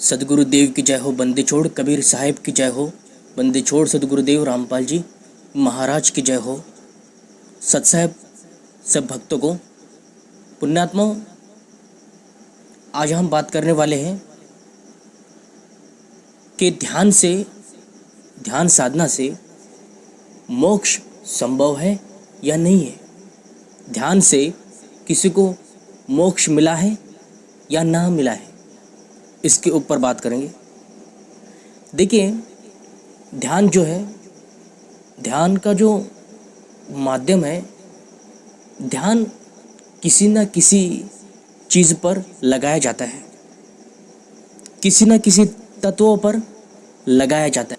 सदगुरुदेव की जय हो, बंदी छोड़ कबीर साहिब की जय हो, बंदी छोड़ सदगुरुदेव रामपाल जी महाराज की जय हो। सतसाहिब सब भक्तों को पुण्यात्माओं, आज हम बात करने वाले हैं कि ध्यान साधना से मोक्ष संभव है या नहीं है। ध्यान से किसी को मोक्ष मिला है या ना मिला है, इसके ऊपर बात करेंगे। देखिए, ध्यान जो है, ध्यान का जो माध्यम है, ध्यान किसी न किसी चीज़ पर लगाया जाता है, किसी न किसी तत्वों पर लगाया जाता है।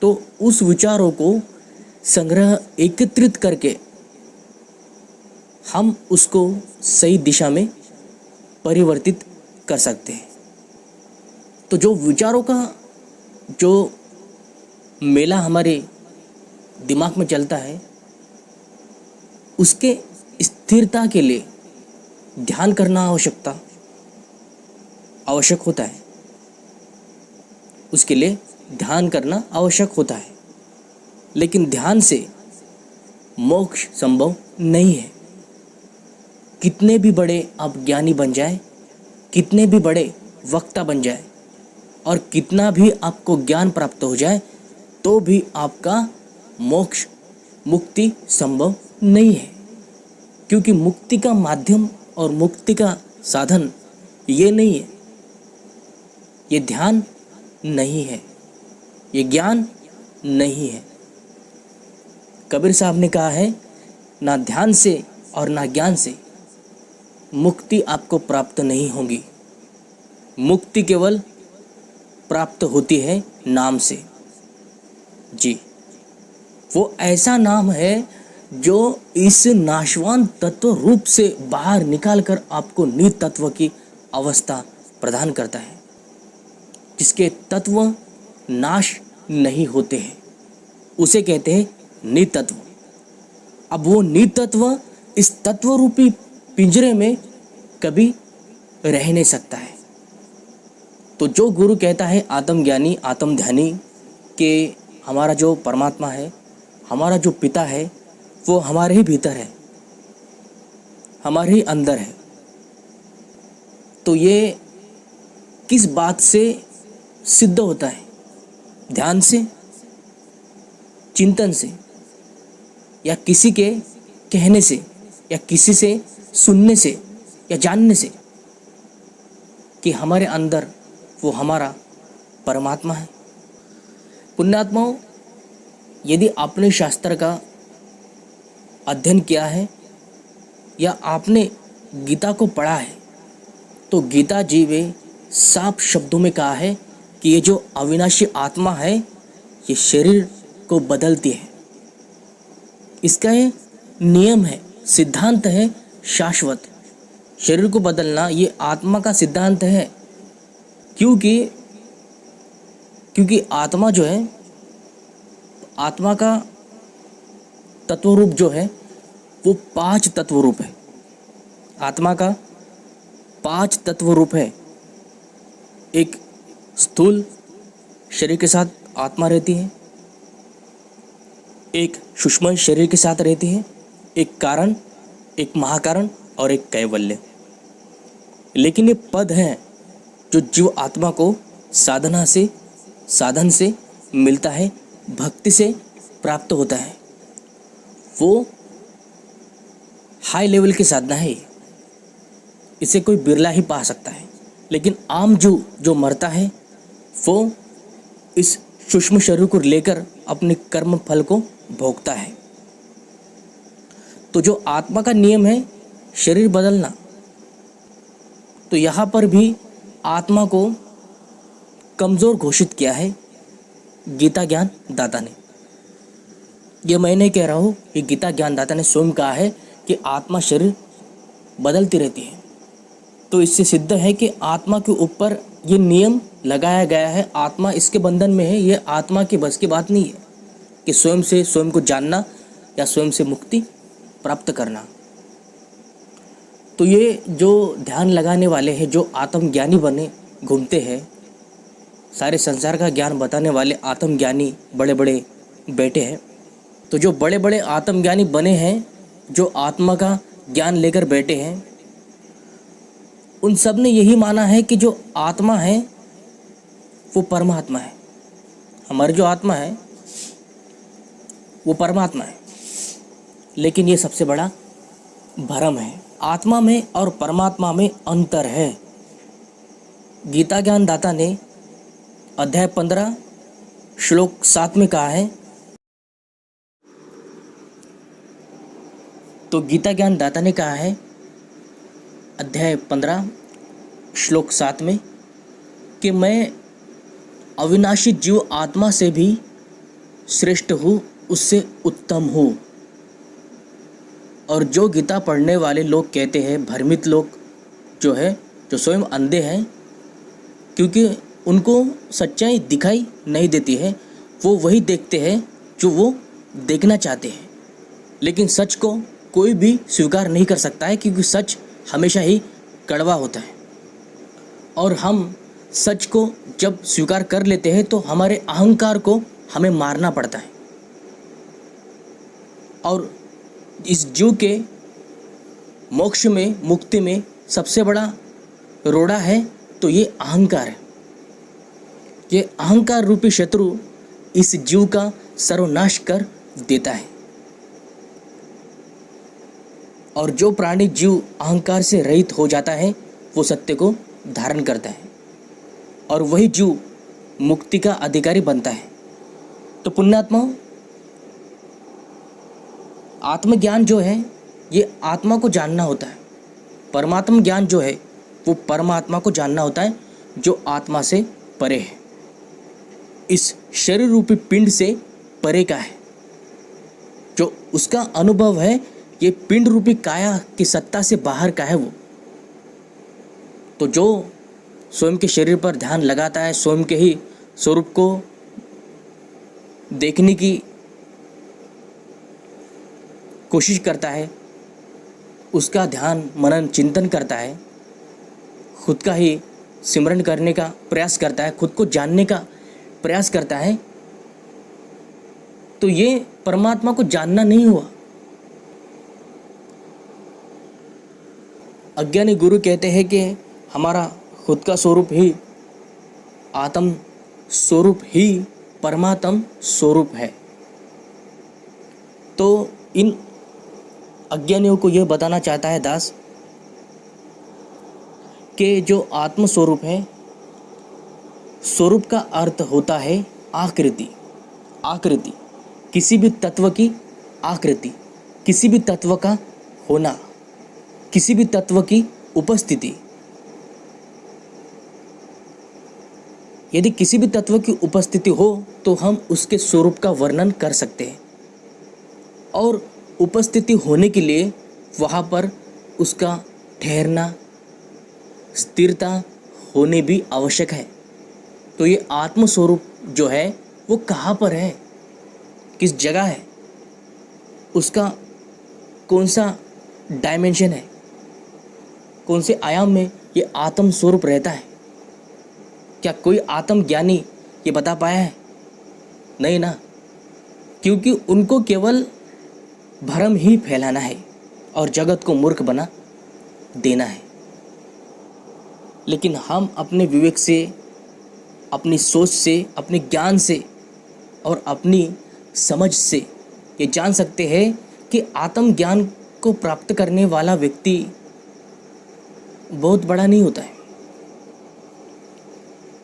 तो उस विचारों को संग्रह एकत्रित करके हम उसको सही दिशा में परिवर्तित कर सकते हैं। तो जो विचारों का जो मेला हमारे दिमाग में चलता है, उसके स्थिरता के लिए ध्यान करना आवश्यक होता है। उसके लिए ध्यान करना आवश्यक होता है, लेकिन ध्यान से मोक्ष संभव नहीं है। कितने भी बड़े आप ज्ञानी बन जाए, कितने भी बड़े वक्ता बन जाए और कितना भी आपको ज्ञान प्राप्त हो जाए, तो भी आपका मोक्ष मुक्ति संभव नहीं है। क्योंकि मुक्ति का माध्यम और मुक्ति का साधन ये नहीं है, ये ध्यान नहीं है, ये ज्ञान नहीं है। कबीर साहब ने कहा है, ना ध्यान से और ना ज्ञान से मुक्ति आपको प्राप्त नहीं होगी। मुक्ति केवल प्राप्त होती है नाम से। जी, वो ऐसा नाम है जो इस नाशवान तत्व रूप से बाहर निकालकर आपको नित तत्व की अवस्था प्रदान करता है, जिसके तत्व नाश नहीं होते हैं, उसे कहते हैं नित तत्व। अब वो नित तत्व इस तत्व रूपी पिंजरे में कभी रह नहीं सकता है। तो जो गुरु कहता है आत्मज्ञानी आत्मध्यानी कि हमारा जो परमात्मा है, हमारा जो पिता है, वो हमारे ही भीतर है, हमारे ही अंदर है, तो ये किस बात से सिद्ध होता है? ध्यान से, चिंतन से, या किसी के कहने से, या किसी से सुनने से, या जानने से कि हमारे अंदर वो हमारा परमात्मा है। पुण्यात्माओं, यदि आपने शास्त्र का अध्ययन किया है या आपने गीता को पढ़ा है, तो गीता जी में साफ शब्दों में कहा है कि ये जो अविनाशी आत्मा है, ये शरीर को बदलती है। इसका ये नियम है, सिद्धांत है शाश्वत। शरीर को बदलना ये आत्मा का सिद्धांत है। क्योंकि आत्मा जो है, आत्मा का तत्व रूप जो है वो 5 तत्व रूप है। आत्मा का 5 तत्व रूप है। एक स्थूल शरीर के साथ आत्मा रहती है, एक सूक्ष्म शरीर के साथ रहती है, एक कारण, एक महाकारण और एक कैवल्य। लेकिन ये पद हैं जो जीव आत्मा को साधन से मिलता है, भक्ति से प्राप्त होता है। वो हाई लेवल की साधना है। इसे कोई बिरला ही पा सकता है। लेकिन आम जो मरता है, वो इस सूक्ष्म शरीर को लेकर अपने कर्म फल को भोगता है। तो जो आत्मा का नियम है शरीर बदलना, तो यहाँ पर भी आत्मा को कमज़ोर घोषित किया है गीता ज्ञान दाता ने। ये मैं नहीं कह रहा हूँ, ये गीता ज्ञान दाता ने स्वयं कहा है कि आत्मा शरीर बदलती रहती है। तो इससे सिद्ध है कि आत्मा के ऊपर ये नियम लगाया गया है। आत्मा इसके बंधन में है। ये आत्मा की बस की बात नहीं है कि स्वयं से स्वयं को जानना या स्वयं से मुक्ति प्राप्त करना। तो ये जो ध्यान लगाने वाले हैं, जो आत्मज्ञानी बने घूमते हैं, सारे संसार का ज्ञान बताने वाले आत्मज्ञानी बड़े बड़े बैठे हैं। तो जो बड़े बड़े आत्मज्ञानी बने हैं, जो आत्मा का ज्ञान लेकर बैठे हैं, उन सब ने यही माना है कि जो आत्मा है वो परमात्मा है। हमारी जो आत्मा है वो परमात्मा है। लेकिन ये सबसे बड़ा भ्रम है। आत्मा में और परमात्मा में अंतर है। गीता ज्ञान दाता ने अध्याय 15 श्लोक 7 में कहा है, तो गीता ज्ञान दाता ने कहा है अध्याय 15 श्लोक 7 में कि मैं अविनाशी जीव आत्मा से भी श्रेष्ठ हूँ, उससे उत्तम हूँ। और जो गीता पढ़ने वाले लोग कहते हैं, भ्रमित लोग जो है, जो स्वयं अंधे हैं, क्योंकि उनको सच्चाई दिखाई नहीं देती है, वो वही देखते हैं जो वो देखना चाहते हैं। लेकिन सच को कोई भी स्वीकार नहीं कर सकता है, क्योंकि सच हमेशा ही कड़वा होता है। और हम सच को जब स्वीकार कर लेते हैं तो हमारे अहंकार को हमें मारना पड़ता है। और इस जीव के मोक्ष में, मुक्ति में सबसे बड़ा रोड़ा है तो ये अहंकार है। ये अहंकार रूपी शत्रु इस जीव का सर्वनाश कर देता है। और जो प्राणी जीव अहंकार से रहित हो जाता है वो सत्य को धारण करता है, और वही जीव मुक्ति का अधिकारी बनता है। तो पुण्यात्माओं, आत्मज्ञान जो है ये आत्मा को जानना होता है। परमात्मा ज्ञान जो है वो परमात्मा को जानना होता है, जो आत्मा से परे है, इस शरीर रूपी पिंड से परे का है। जो उसका अनुभव है ये पिंड रूपी काया की सत्ता से बाहर का है वो। तो जो स्वयं के शरीर पर ध्यान लगाता है, स्वयं के ही स्वरूप को देखने की कोशिश करता है, उसका ध्यान मनन चिंतन करता है, खुद का ही सिमरन करने का प्रयास करता है, खुद को जानने का प्रयास करता है, तो ये परमात्मा को जानना नहीं हुआ। अज्ञानी गुरु कहते हैं कि हमारा खुद का स्वरूप ही आत्म स्वरूप ही परमात्म स्वरूप है। तो इन अज्ञानियों को यह बताना चाहता है दास कि जो आत्म स्वरूप है, स्वरूप का अर्थ होता है आकृति। आकृति किसी भी तत्व की आकृति, किसी भी तत्व का होना, किसी भी तत्व की उपस्थिति। यदि किसी भी तत्व की उपस्थिति हो तो हम उसके स्वरूप का वर्णन कर सकते हैं, और उपस्थिति होने के लिए वहाँ पर उसका ठहरना, स्थिरता होने भी आवश्यक है। तो ये आत्म स्वरूप जो है वो कहाँ पर है, किस जगह है, उसका कौन सा डायमेंशन है, कौन से आयाम में ये आत्म स्वरूप रहता है? क्या कोई आत्मज्ञानी ये बता पाया है? नहीं ना, क्योंकि उनको केवल भ्रम ही फैलाना है और जगत को मूर्ख बना देना है। लेकिन हम अपने विवेक से, अपनी सोच से, अपने ज्ञान से और अपनी समझ से ये जान सकते हैं कि आत्मज्ञान को प्राप्त करने वाला व्यक्ति बहुत बड़ा नहीं होता है,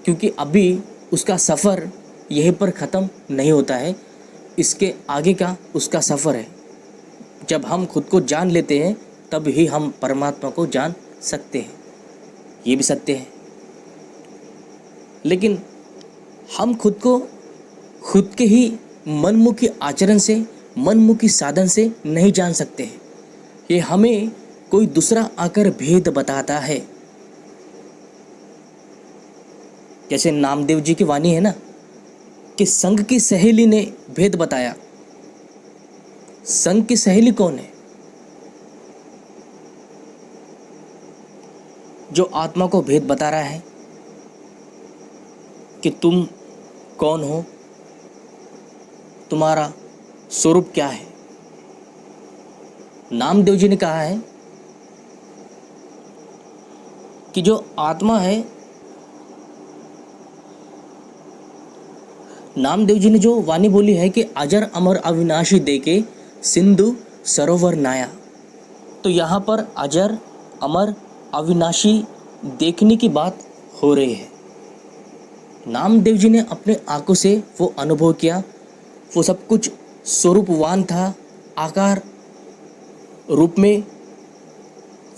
क्योंकि अभी उसका सफ़र यहीं पर ख़त्म नहीं होता है, इसके आगे का उसका सफ़र है। जब हम खुद को जान लेते हैं तब ही हम परमात्मा को जान सकते हैं, ये भी सत्य है। लेकिन हम खुद को खुद के ही मनमुखी आचरण से, मनमुखी साधन से नहीं जान सकते हैं। ये हमें कोई दूसरा आकर भेद बताता है। जैसे नामदेव जी की वाणी है ना कि संग की सहेली ने भेद बताया। संग की सहेली कौन है? जो आत्मा को भेद बता रहा है कि तुम कौन हो, तुम्हारा स्वरूप क्या है। नामदेव जी ने कहा है कि जो आत्मा है, नामदेव जी ने जो वाणी बोली है कि अजर अमर अविनाशी देके सिंधु सरोवर नाया। तो यहाँ पर अजर अमर अविनाशी देखने की बात हो रही है। नामदेव जी ने अपने आंखों से वो अनुभव किया, वो सब कुछ स्वरूपवान था, आकार रूप में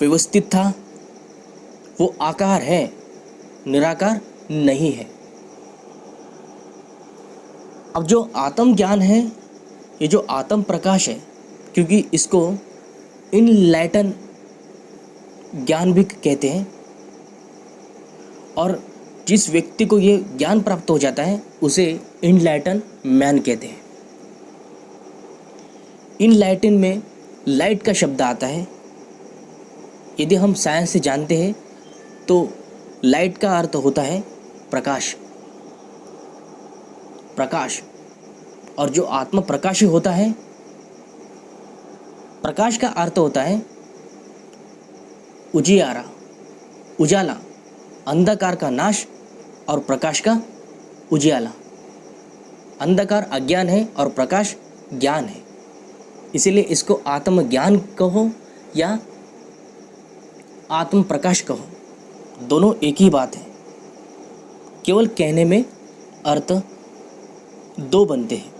व्यवस्थित था। वो आकार है, निराकार नहीं है। अब जो आत्म ज्ञान है, ये जो आत्म प्रकाश है, क्योंकि इसको इनलाइटन ज्ञान भी कहते हैं, और जिस व्यक्ति को ये ज्ञान प्राप्त हो जाता है उसे इनलाइटन मैन कहते हैं। इनलाइटन में लाइट का शब्द आता है। यदि हम साइंस से जानते हैं तो लाइट का अर्थ होता है प्रकाश, प्रकाश। और जो आत्म प्रकाशी होता है, प्रकाश का अर्थ होता है उजियारा, उजाला, अंधकार का नाश और प्रकाश का उजियाला। अंधकार अज्ञान है और प्रकाश ज्ञान है, इसीलिए इसको आत्मज्ञान कहो या आत्म प्रकाश कहो, दोनों एक ही बात है। केवल कहने में अर्थ दो बनते हैं।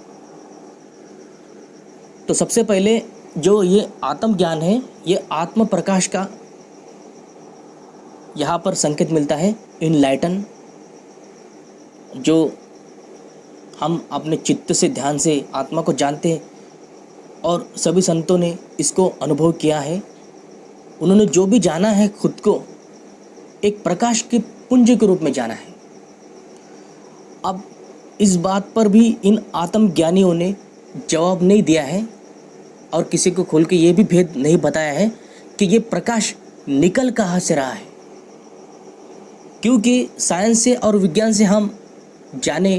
तो सबसे पहले जो ये आत्म ज्ञान है, ये आत्म प्रकाश का यहाँ पर संकेत मिलता है। इनलाइटन, जो हम अपने चित्त से, ध्यान से आत्मा को जानते हैं, और सभी संतों ने इसको अनुभव किया है। उन्होंने जो भी जाना है खुद को एक प्रकाश के पुंज के रूप में जाना है। अब इस बात पर भी इन आत्मज्ञानियों ने जवाब नहीं दिया है और किसी को खोल के ये भी भेद नहीं बताया है कि ये प्रकाश निकल कहाँ से रहा है। क्योंकि साइंस से और विज्ञान से हम जाने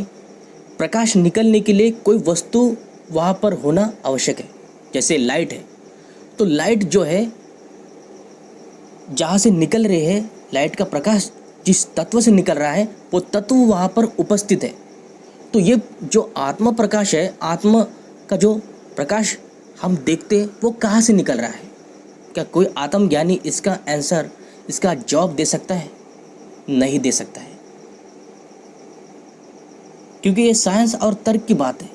प्रकाश निकलने के लिए कोई वस्तु वहाँ पर होना आवश्यक है। जैसे लाइट है, तो लाइट जो है जहाँ से निकल रही है, लाइट का प्रकाश जिस तत्व से निकल रहा है वो तत्व वहाँ पर उपस्थित है। तो ये जो आत्म प्रकाश है, आत्मा का जो प्रकाश हम देखते हैं वो कहाँ से निकल रहा है? क्या कोई आत्मज्ञानी इसका आंसर, इसका जवाब दे सकता है? नहीं दे सकता है, क्योंकि ये साइंस और तर्क की बात है।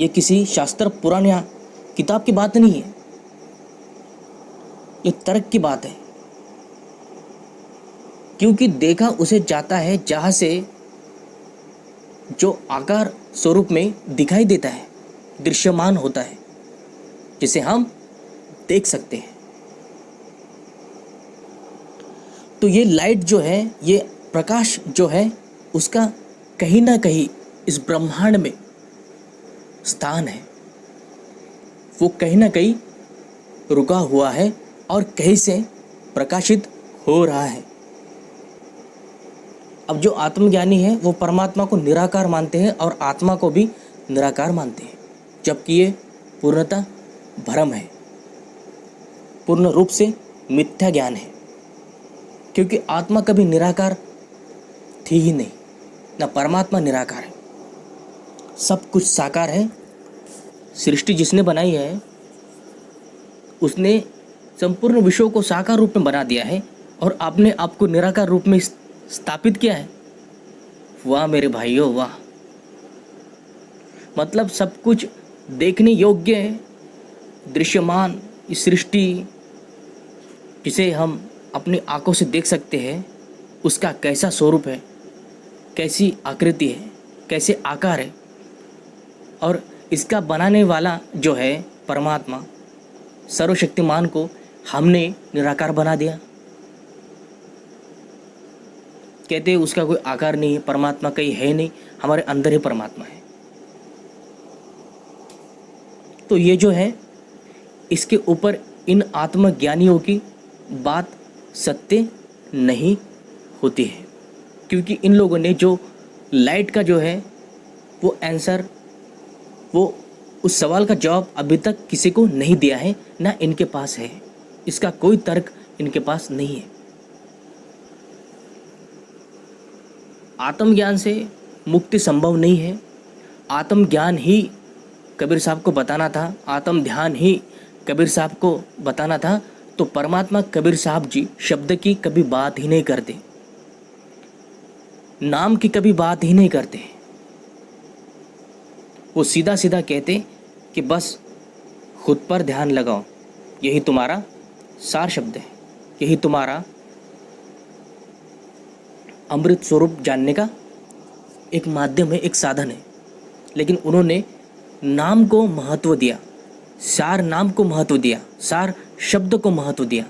ये किसी शास्त्र पुराण या किताब की बात नहीं है, ये तर्क की बात है। क्योंकि देखा उसे जाता है जहाँ से जो आकार स्वरूप में दिखाई देता है, दृश्यमान होता है, जिसे हम देख सकते हैं। तो ये लाइट जो है, ये प्रकाश जो है, उसका कहीं ना कहीं इस ब्रह्मांड में स्थान है। वो कहीं ना कहीं रुका हुआ है और कहीं से प्रकाशित हो रहा है। अब जो आत्मज्ञानी है वो परमात्मा को निराकार मानते हैं और आत्मा को भी निराकार मानते हैं, जबकि ये पूर्णतः भ्रम है, पूर्ण रूप से मिथ्या ज्ञान है। क्योंकि आत्मा कभी निराकार थी ही नहीं, ना परमात्मा निराकार है, सब कुछ साकार है। सृष्टि जिसने बनाई है उसने संपूर्ण विश्व को साकार रूप में बना दिया है और आपने आपको निराकार रूप में स्थापित किया है। वाह मेरे भाइयों वाह! मतलब सब कुछ देखने योग्य है, दृश्यमान इस सृष्टि जिसे हम अपनी आंखों से देख सकते हैं, उसका कैसा स्वरूप है, कैसी आकृति है, कैसे आकार है, और इसका बनाने वाला जो है परमात्मा सर्वशक्तिमान को हमने निराकार बना दिया। कहते हैं उसका कोई आकार नहीं है, परमात्मा कहीं है नहीं, हमारे अंदर ही परमात्मा है। तो ये जो है, इसके ऊपर इन आत्मज्ञानियों की बात सत्य नहीं होती है, क्योंकि इन लोगों ने जो लाइट का जो है वो आंसर, वो उस सवाल का जवाब अभी तक किसी को नहीं दिया है, ना इनके पास है। इसका कोई तर्क इनके पास नहीं है। आत्मज्ञान से मुक्ति संभव नहीं है। आत्मज्ञान ही कबीर साहब को बताना था, आत्म ध्यान ही कबीर साहब को बताना था। तो परमात्मा कबीर साहब जी शब्द की कभी बात ही नहीं करते, नाम की कभी बात ही नहीं करते। वो सीधा सीधा कहते कि बस खुद पर ध्यान लगाओ, यही तुम्हारा सार शब्द है, यही तुम्हारा अमृत स्वरूप जानने का एक माध्यम है, एक साधन है। लेकिन उन्होंने नाम को महत्व दिया, सार नाम को महत्व दिया, सार शब्द को महत्व दिया।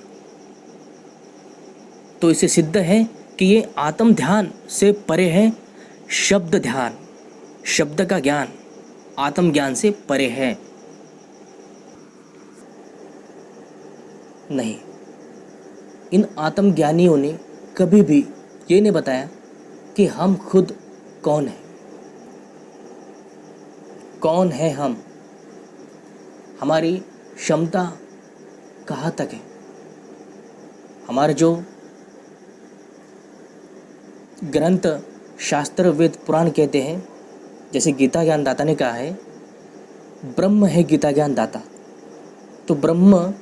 तो इसे सिद्ध है कि ये आत्म ध्यान से परे है शब्द ध्यान, शब्द का ज्ञान आत्मज्ञान से परे है। नहीं, इन आत्मज्ञानियों ने कभी भी ये नहीं बताया कि हम खुद कौन है, कौन है हम, हमारी क्षमता कहाँ तक है। हमारे जो ग्रंथ शास्त्र वेद पुराण कहते हैं, जैसे गीता ज्ञान दाता ने कहा है, ब्रह्म है गीता ज्ञान दाता। तो ब्रह्म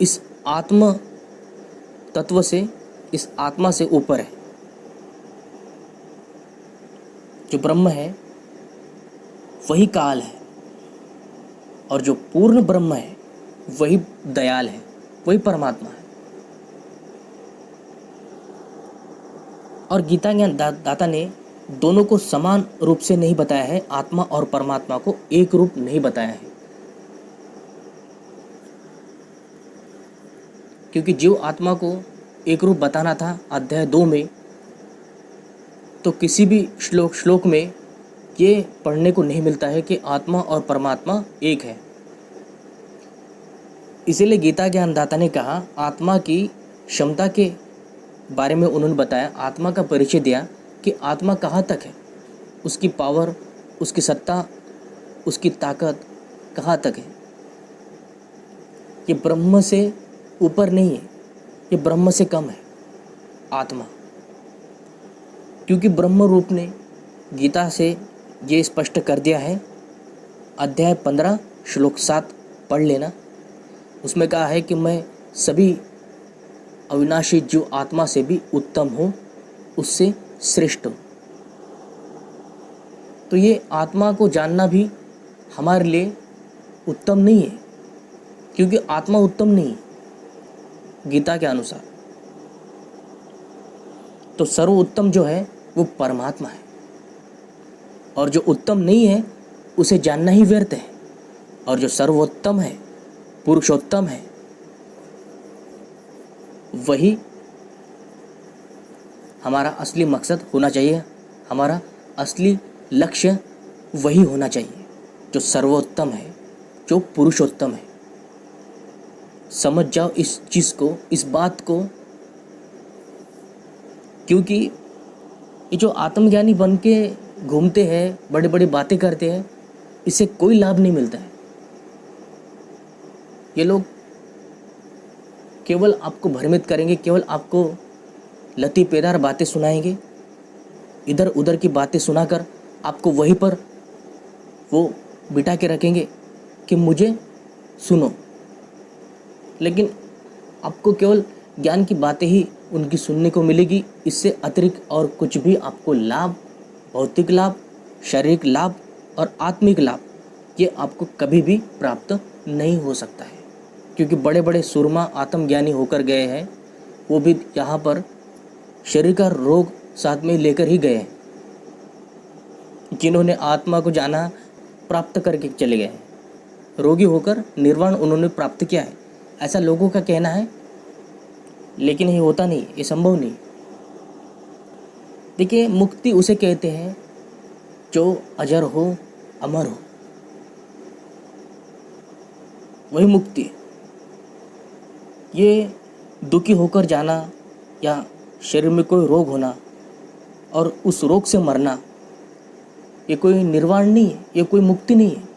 इस आत्म तत्व से, इस आत्मा से ऊपर है। जो ब्रह्म है वही काल है, और जो पूर्ण ब्रह्म है वही दयाल है, वही परमात्मा है। और गीता ज्ञान दाता ने दोनों को समान रूप से नहीं बताया है, आत्मा और परमात्मा को एक रूप नहीं बताया है। क्योंकि जीव आत्मा को एक रूप बताना था अध्याय 2 में, तो किसी भी श्लोक में ये पढ़ने को नहीं मिलता है कि आत्मा और परमात्मा एक है। इसीलिए गीता ज्ञान दाता ने कहा, आत्मा की क्षमता के बारे में उन्होंने बताया, आत्मा का परिचय दिया कि आत्मा कहाँ तक है, उसकी पावर, उसकी सत्ता, उसकी ताकत कहाँ तक है। ये ब्रह्म से ऊपर नहीं है, ये ब्रह्म से कम है आत्मा। क्योंकि ब्रह्म रूप ने गीता से ये स्पष्ट कर दिया है। अध्याय 15 श्लोक 7 पढ़ लेना। उसमें कहा है कि मैं सभी अविनाशी जीव आत्मा से भी उत्तम हूँ, उससे श्रेष्ठ हूँ। तो ये आत्मा को जानना भी हमारे लिए उत्तम नहीं है, क्योंकि आत्मा उत्तम नहीं है गीता के अनुसार। तो सर्वोत्तम जो है वो परमात्मा है, और जो उत्तम नहीं है उसे जानना ही व्यर्थ है। और जो सर्वोत्तम है, पुरुषोत्तम है, वही हमारा असली मकसद होना चाहिए, हमारा असली लक्ष्य वही होना चाहिए, जो सर्वोत्तम है, जो पुरुषोत्तम है। समझ जाओ इस चीज़ को, इस बात को। क्योंकि ये जो आत्मज्ञानी बन के घूमते हैं, बड़ी बड़ी बातें करते हैं, इससे कोई लाभ नहीं मिलता है। ये लोग केवल आपको भ्रमित करेंगे, केवल आपको लती पेदार बातें सुनाएंगे, इधर उधर की बातें सुनाकर आपको वहीं पर वो बिठा के रखेंगे कि मुझे सुनो। लेकिन आपको केवल ज्ञान की बातें ही उनकी सुनने को मिलेगी। इससे अतिरिक्त और कुछ भी आपको लाभ, भौतिक लाभ, शारीरिक लाभ और आत्मिक लाभ, ये आपको कभी भी प्राप्त नहीं हो सकता है। क्योंकि बड़े बड़े सुरमा आत्मज्ञानी होकर गए हैं, वो भी यहाँ पर शरीर का रोग साथ में लेकर ही गए हैं, जिन्होंने आत्मा को जाना, प्राप्त करके चले गए हैं। रोगी होकर निर्वाण उन्होंने प्राप्त किया है, ऐसा लोगों का कहना है। लेकिन ये होता नहीं, ये संभव नहीं। देखिए, मुक्ति उसे कहते हैं जो अजर हो, अमर हो, वही मुक्ति। ये दुखी होकर जाना या शरीर में कोई रोग होना, और उस रोग से मरना ये कोई निर्वाण नहीं है, ये कोई मुक्ति नहीं है।